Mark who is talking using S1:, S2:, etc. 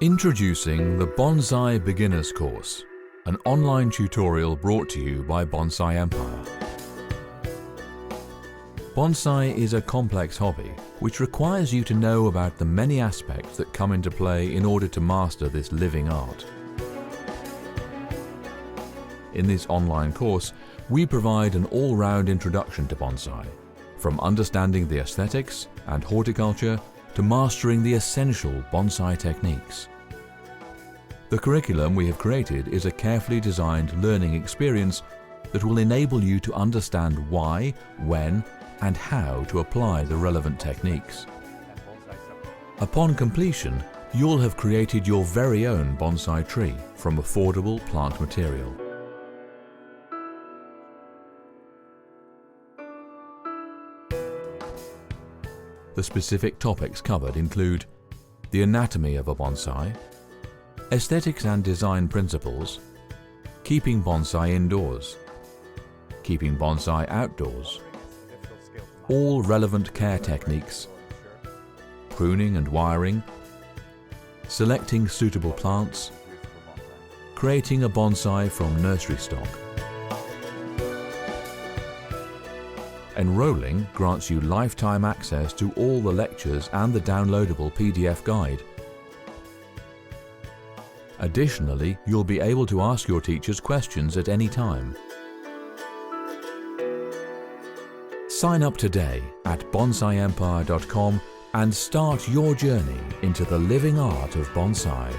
S1: Introducing the Bonsai Beginners Course, an online tutorial brought to you by Bonsai Empire. Bonsai is a complex hobby which requires you to know about the many aspects that come into play in order to master this living art. In this online course, we provide an all-round introduction to bonsai, from understanding the aesthetics and horticulture to mastering the essential bonsai techniques. The curriculum we have created is a carefully designed learning experience that will enable you to understand why, when, and how to apply the relevant techniques. Upon completion, you'll have created your very own bonsai tree from affordable plant material. The specific topics covered include the anatomy of a bonsai, aesthetics and design principles, keeping bonsai indoors, keeping bonsai outdoors, all relevant care techniques, pruning and wiring, selecting suitable plants, creating a bonsai from nursery stock. Enrolling grants you lifetime access to all the lectures and the downloadable PDF guide. Additionally, you'll be able to ask your teachers questions at any time. Sign up today at bonsaiempire.com and start your journey into the living art of bonsai.